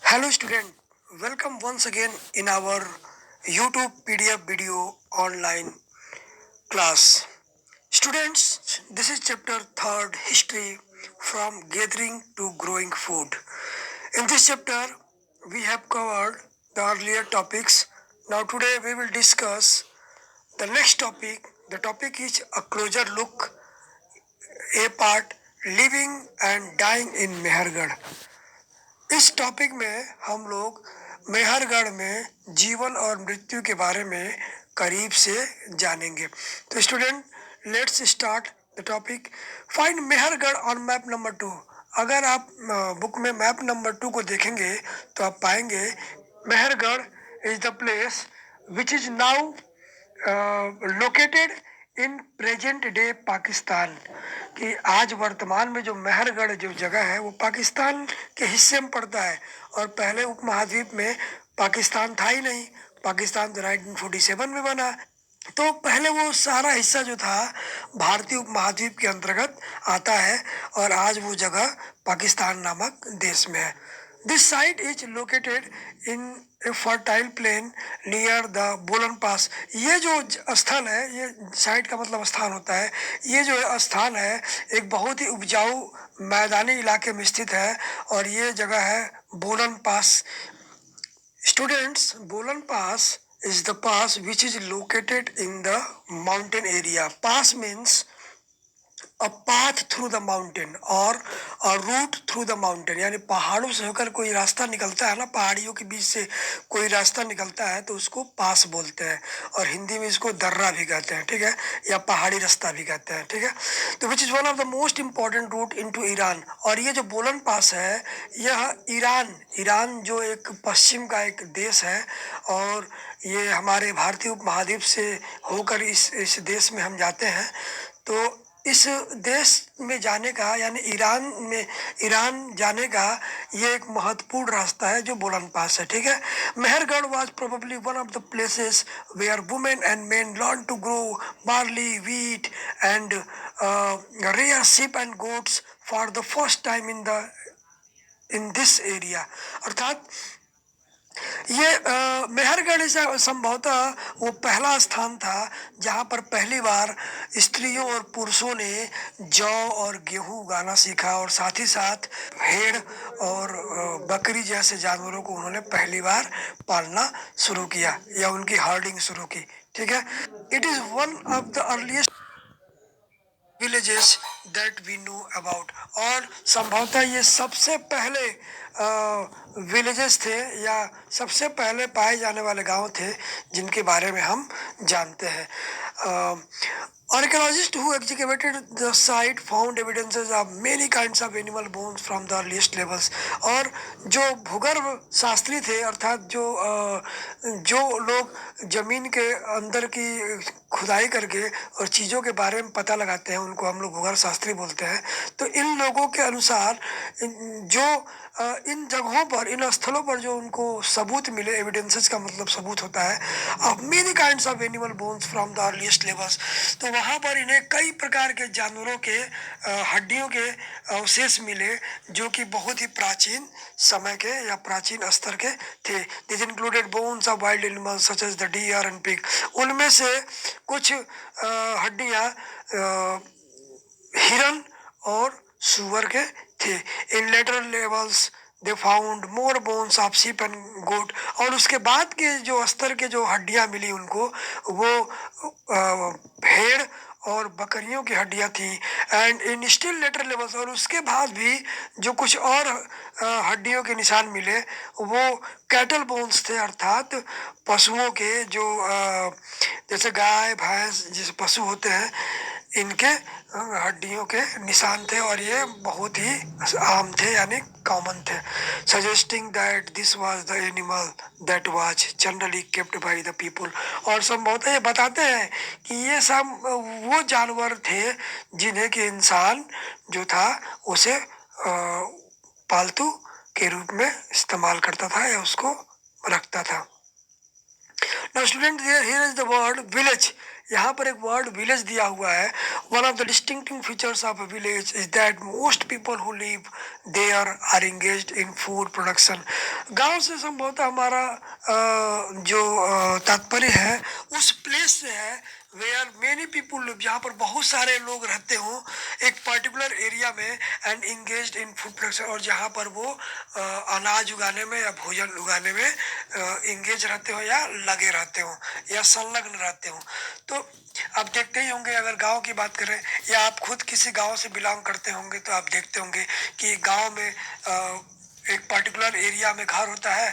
Hello student, welcome once again in our YouTube PDF video online class. Students, this is chapter 3rd History from Gathering to Growing Food. In this chapter, we have covered the earlier topics. Now today we will discuss the next topic. The topic is a closer look, a part living and dying in Mehergarh. इस topic में हम लोग मेहरगढ़ में जीवन और मृत्यु के बारे में करीब से जानेंगे। तो student, let's start the topic. Find Mehrgarh on map number 2। अगर आप बुक में मैप नंबर 2 को देखेंगे तो आप पाएंगे Mehrgarh is the place which is now located in present day Pakistan. कि आज वर्तमान में जो मेहरगढ़ जो जगह है वो पाकिस्तान के हिस्से में पड़ता है, और पहले उपमहाद्वीप में पाकिस्तान था ही नहीं। पाकिस्तान तो 1947 में बना, तो पहले वो सारा हिस्सा जो था भारतीय उपमहाद्वीप के अंतर्गत आता है, और आज वो जगह पाकिस्तान नामक देश में है। This site is located in A fertile plain near the बोलन पास। ये जो स्थल है, ये साइट का मतलब स्थान होता है। ये जो स्थान है एक बहुत ही उपजाऊ मैदानी इलाके में स्थित है, और ये जगह है बोलन पास। Students, Bolan Pass is the pass which is located in the mountain area. Pass means a path through the mountain or a route through the mountain। यानी पहाड़ों से होकर कोई रास्ता निकलता है ना, पहाड़ियों के बीच से कोई रास्ता निकलता है तो उसको पास बोलते हैं, और हिंदी में इसको दर्रा भी कहते हैं, ठीक है, या पहाड़ी रास्ता भी कहते हैं, ठीक है। तो which is one of the most important route into Iran. और ये जो बोलन पास है यह ईरान जो एक पश्चिम का एक देश है, और ये हमारे भारतीय उपमहाद्वीप से होकर इस देश में हम जाते हैं। तो इस देश में जाने का यानी ईरान जाने का ये एक महत्वपूर्ण रास्ता है जो बोलन पास है, ठीक है। Mehrgarh was probably one of the places where women and men learn to grow barley, wheat and rear sheep and goats for the first time in this area. अर्थात ये मेहरगढ़ संभवतः वो पहला स्थान था जहाँ पर पहली बार स्त्रियों और पुरुषों ने जौ और गेहूं उगाना सीखा, और साथ ही साथ भेड़ और बकरी जैसे जानवरों को उन्होंने पहली बार पालना शुरू किया या उनकी हर्डिंग शुरू की, ठीक है। It is one of the earliest villages that we know about. और संभवतः ये सबसे पहले विलेजेस थे या सबसे पहले पाए जाने वाले गांव थे जिनके बारे में हम जानते हैं। Archaeologists who excavated the site found evidences of many kinds of animal bones from the earliest levels। और जो भूगर्भ शास्त्री थे, अर्थात जो लोग जमीन के अंदर की खुदाई करके और चीज़ों के बारे में पता लगाते हैं उनको हम लोग भूगर्भ शास्त्री बोलते हैं। तो इन लोगों के अनुसार जो इन जगहों पर, इन स्थलों पर जो उनको सबूत मिले, एविडेंसेस का मतलब सबूत होता है, of many kinds of animal bones from the earliest levels. तो वहाँ पर इन्हें कई प्रकार के जानवरों के हड्डियों के अवशेष मिले जो कि बहुत ही प्राचीन समय के या प्राचीन स्तर के थे। This included bones of wild animals such as the deer and pig. उनमें से कुछ हड्डियाँ हिरन और सुअर के थे। In later levels they found more bones of sheep and goat. और उसके बाद के जो स्तर के जो हड्डियां मिली उनको, वो भेड़ और बकरियों की हड्डियां थी। And in still later levels, और उसके बाद भी जो कुछ और हड्डियों के निशान मिले वो कैटल बोन्स थे, अर्थात पशुओं के जो जैसे गाय भैंस जैसे पशु होते हैं इनके हड्डियों के निशान थे, और ये बहुत ही आम थे यानी कॉमन थे। Suggesting that this was the animal that was generally kept by the people. और संभवतः ये बताते हैं कि ये सब वो जानवर थे जिन्हें कि इंसान जो था उसे पालतू के रूप में इस्तेमाल करता था या उसको रखता था। Now student, here is the word village। यहाँ पर एक वर्ड विलेज दिया हुआ है। One of the distinguishing features of a village is that most people who live there are engaged in food production. गांव से संभवतः हमारा जो तात्पर्य है उस प्लेस से है वेयर मेनी पीपुल लिव, जहाँ पर बहुत सारे लोग रहते हों एक पर्टिकुलर एरिया में, and engaged in food production, और जहाँ पर वो अनाज उगाने में या भोजन उगाने में इंगेज रहते हो या लगे रहते हो या संलग्न रहते हो। तो आप देखते ही होंगे, अगर गांव की बात करें या आप खुद किसी गांव से बिलोंग करते होंगे तो आप देखते होंगे कि गांव में एक पर्टिकुलर एरिया में घर होता है,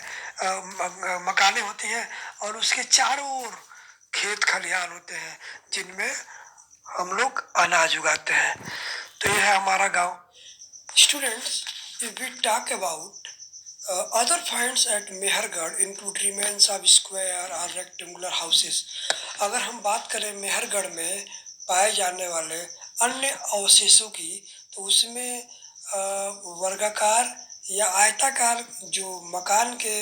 मकानें होती हैं, और उसके चारों ओर खेत खलिहान होते हैं जिनमें हम लोग अनाज उगाते हैं। तो यह है हमारा गांव। Students, if we talk about other finds at Mehrgarh include remains of square or rectangular houses। अगर हम बात करें मेहरगढ़ में पाए जाने वाले अन्य अवशेषों की, तो उसमें वर्गाकार या आयताकार जो मकान के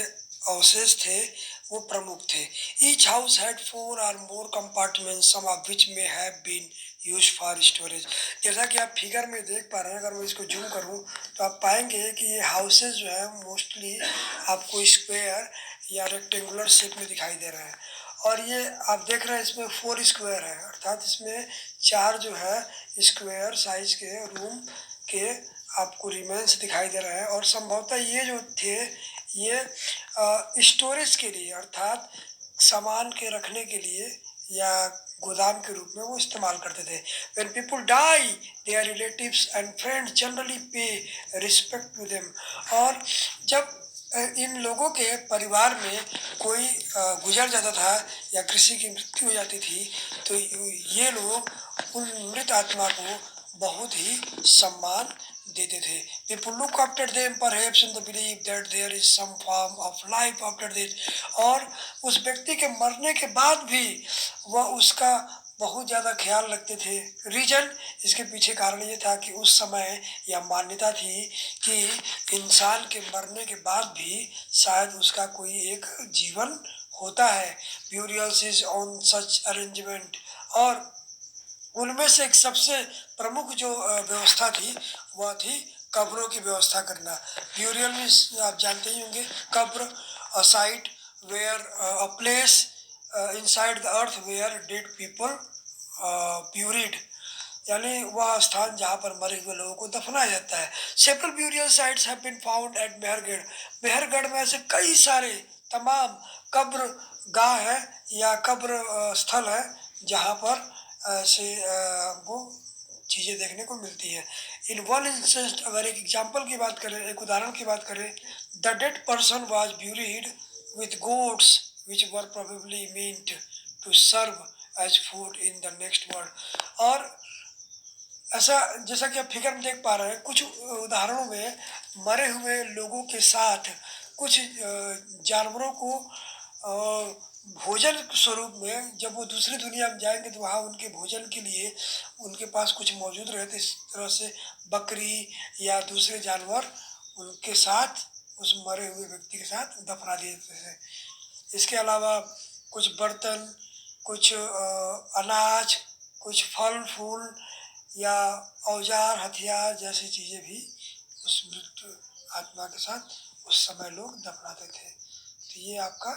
अवशेष थे वो प्रमुख थे। Each house had 4 or more compartments, some of which may have been use for storage. जैसा कि आप फिगर में देख पा रहे हैं, अगर मैं इसको जूम करूं तो आप पाएंगे कि ये हाउसेज जो है मोस्टली आपको स्क्वायर या रेक्टेंगुलर शेप में दिखाई दे रहे हैं। और ये आप देख रहे हैं इसमें 4 स्क्वायर है, अर्थात इसमें 4 जो है स्क्वायर साइज के रूम के आपको रिमेन्स दिखाई दे रहे हैं। और संभवतः ये जो थे ये स्टोरेज के लिए, अर्थात सामान के रखने के लिए या गोदाम के रूप में वो इस्तेमाल करते थे। When people die, their relatives and friends generally pay respect to them। और जब इन लोगों के परिवार में कोई गुजर जाता था या किसी की मृत्यु हो जाती थी, तो ये लोग उन मृत आत्मा को बहुत ही सम्मान देते थे। People look after them perhaps in the belief that there is some form of life after death। और उस व्यक्ति के मरने के बाद भी वह उसका बहुत ज़्यादा ख्याल रखते थे। रीजन, इसके पीछे कारण ये था कि उस समय यह मान्यता थी कि इंसान के मरने के बाद भी शायद उसका कोई एक जीवन होता है। Burials is on such arrangement. और उनमें से एक सबसे प्रमुख जो व्यवस्था थी वह थी कब्रों की व्यवस्था करना। ब्यूरियल में आप जानते ही होंगे, कब्र, a site where a place inside the earth where dead people buried, यानी वह स्थान जहाँ पर मरे हुए लोगों को दफनाया जाता है। Several burial sites have been found at Mehrgarh. Mehrgarh में ऐसे कई सारे तमाम कब्र गाह है या कब्र स्थल है जहाँ पर ऐसे हमको चीज़ें देखने को मिलती हैं। इन वन इंस्टेंस, अगर एक एग्जाम्पल की बात करें, एक उदाहरण की बात करें, the dead person was buried with goats which were probably meant to serve as food in the next world. और ऐसा जैसा कि आप फिगर में देख पा रहे हैं, कुछ उदाहरणों में मरे हुए लोगों के साथ कुछ जानवरों को भोजन स्वरूप में जब वो दूसरी दुनिया में जाएंगे तो वहाँ उनके भोजन के लिए उनके पास कुछ मौजूद रहते। इस तरह से बकरी या दूसरे जानवर उनके साथ, उस मरे हुए व्यक्ति के साथ दफना दिए जाते थे। इसके अलावा कुछ बर्तन, कुछ अनाज, कुछ फल फूल या औजार हथियार जैसी चीज़ें भी उस मृत आत्मा के साथ उस समय लोग दफनाते थे। तो ये आपका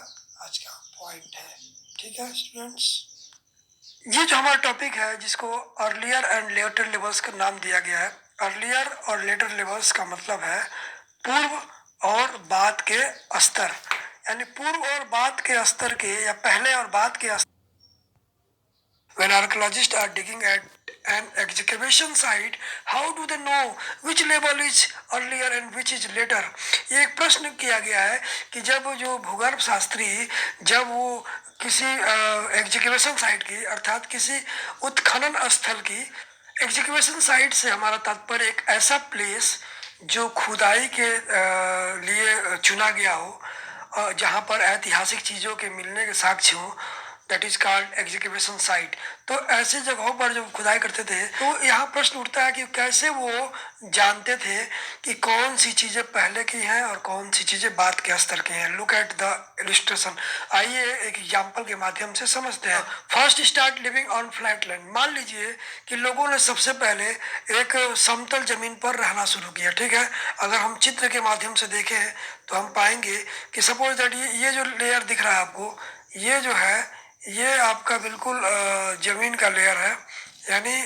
आज का पॉइंट है। ठीक है स्टूडेंट्स, ये जो हमारा टॉपिक है जिसको अर्लियर एंड लेटर लेवल्स का नाम दिया गया है। अर्लियर और लेटर लेवल्स का मतलब है पूर्व और बाद के स्तर, यानी पूर्व और बाद के स्तर के या पहले और बाद के स्तर। When archaeologists are digging at an excavation site, how do they know which level is earlier and which is later? ये एक प्रश्न किया गया है कि जब जो भूगर्भ शास्त्री जब वो किसी एग्जीक्यूशन साइट की, अर्थात किसी उत्खनन स्थल की, एग्जीक्यूशन साइट से हमारा तात्पर्य एक ऐसा प्लेस जो खुदाई के लिए चुना गया हो, जहाँ पर ऐतिहासिक चीज़ों के मिलने के साक्ष्य हो, that is called execution site. तो ऐसे जगहों पर जब खुदाई करते थे तो यहाँ प्रश्न उठता है कि कैसे वो जानते थे कि कौन सी चीजें पहले की हैं और कौन सी चीजें बाद के स्तर की हैं। Look at the illustration. आइए एक एग्जाम्पल के माध्यम से समझते हैं। First start living on flat land. मान लीजिए कि लोगों ने सबसे पहले एक समतल जमीन पर रहना शुरू किया, ठीक है। अगर हम चित्र के माध्यम से देखें तो हम पाएंगे कि सपोज दैट ये जो लेयर दिख रहा है आपको, ये जो है ये आपका बिल्कुल जमीन का लेयर है। यानी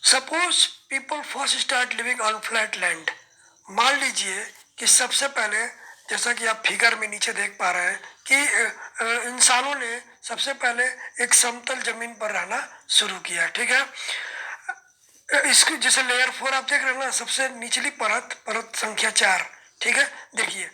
suppose people first start living on flat land. मान लीजिए कि सबसे पहले, जैसा कि आप फिगर में नीचे देख पा रहे हैं कि इंसानों ने सबसे पहले एक समतल जमीन पर रहना शुरू किया, ठीक है। इसकी जैसे लेयर 4 आप देख रहे हैं ना, सबसे निचली परत, परत संख्या 4, ठीक है। देखिए,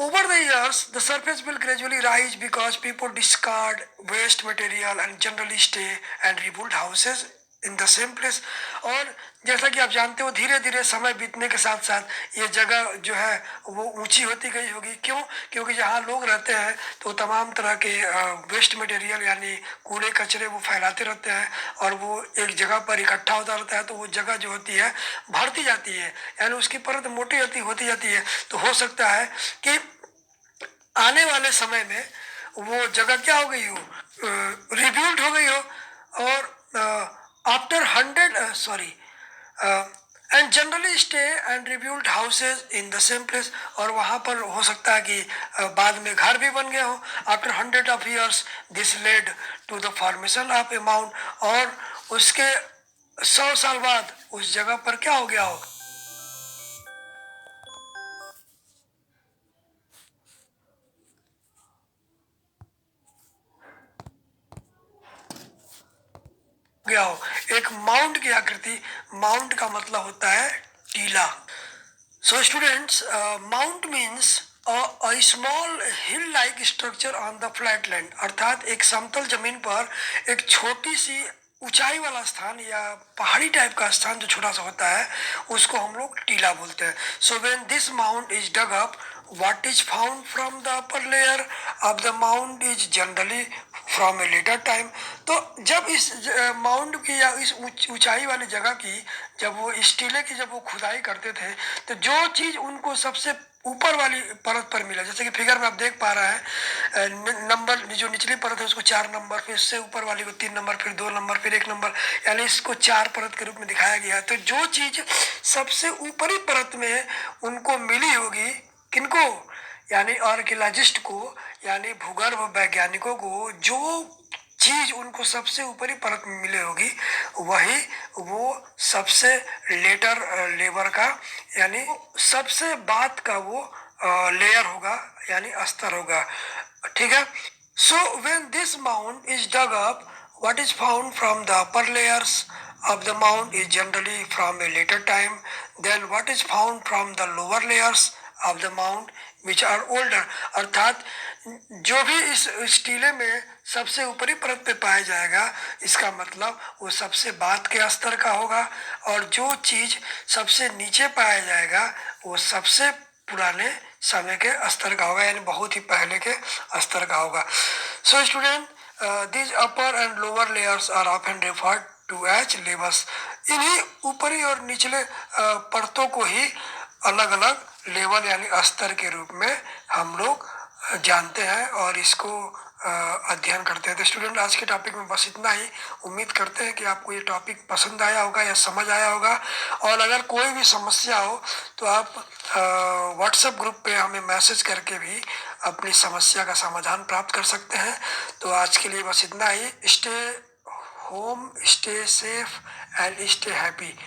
over the years the surface will gradually rise because people discard waste material and generally stay and rebuild houses in the same place। और जैसा कि आप जानते हो धीरे धीरे समय बीतने के साथ साथ ये जगह जो है वो ऊंची होती गई होगी। क्यों? क्योंकि जहाँ लोग रहते हैं तो तमाम तरह के वेस्ट मटेरियल यानी कूड़े कचरे वो फैलाते रहते हैं और वो एक जगह पर इकट्ठा होता रहता है, तो वो जगह जो होती है बढ़ती जाती है, यानी उसकी परत मोटी होती जाती है। तो हो सकता है कि आने वाले समय में वो जगह क्या हो गई हो, रिब्यूल्ड हो गई हो। और after 100 and generally stay and rebuilt houses in the same place. और वहाँ पर हो सकता है कि बाद में घर भी बन गए हो। After 100 of years this led to the formation of a mound. और उसके 100 साल बाद उस जगह पर क्या हो गया हो, गया हो एक माउंट की आकृति। माउंट का मतलब होता है टीला। So students, mount means a small hill like structure on the flat land. अर्थात एक समतल जमीन पर एक छोटी सी ऊंचाई वाला स्थान या पहाड़ी टाइप का स्थान जो छोटा सा होता है उसको हम लोग टीला बोलते हैं। So when this mound is dug up, what is found from the upper layer of the mound is generally from a later time। तो जब इस माउंड की या इस ऊंचाई वाली जगह की जब वो इस टीले की जब वो खुदाई करते थे तो जो चीज उनको सबसे ऊपर वाली परत पर मिला, जैसे कि फिगर में आप देख पा रहे हैं, नंबर जो निचली परत है उसको 4 नंबर, फिर इससे ऊपर वाली को 3 नंबर, फिर 2 नंबर, फिर 1 नंबर, यानी इसको 4 परत के रूप में दिखाया गया है। तो जो चीज सबसे ऊपरी परत में उनको मिली होगी, किनको, यानी आर्कियोलॉजिस्ट को, यानी भूगर्भ वैज्ञानिकों को जो चीज उनको सबसे ऊपरी परत में मिले होगी वही वो सबसे लेटर लेवर का यानी सबसे बाद का वो लेयर होगा यानी अस्तर होगा, ठीक है। So when this mound is dug up, what is found from the upper layers of the mound is generally from a later time than what is found from the lower layers of the mound which are older। अर्थात जो भी इस टीले में सबसे ऊपरी परत पे पाया जाएगा इसका मतलब वो सबसे बाद के स्तर का होगा, और जो चीज सबसे नीचे पाया जाएगा वो सबसे पुराने समय के स्तर का होगा, यानी बहुत ही पहले के स्तर का होगा। So student, these upper and lower layers are often referred to as levels। इन्हीं ऊपरी और निचले परतों को ही अलग अलग लेवल यानी स्तर के रूप में हम लोग जानते हैं और इसको अध्ययन करते हैं। तो स्टूडेंट, आज के टॉपिक में बस इतना ही। उम्मीद करते हैं कि आपको ये टॉपिक पसंद आया होगा या समझ आया होगा, और अगर कोई भी समस्या हो तो आप व्हाट्सएप ग्रुप पे हमें मैसेज करके भी अपनी समस्या का समाधान प्राप्त कर सकते हैं। तो आज के लिए बस इतना ही। Stay home, stay safe and stay happy.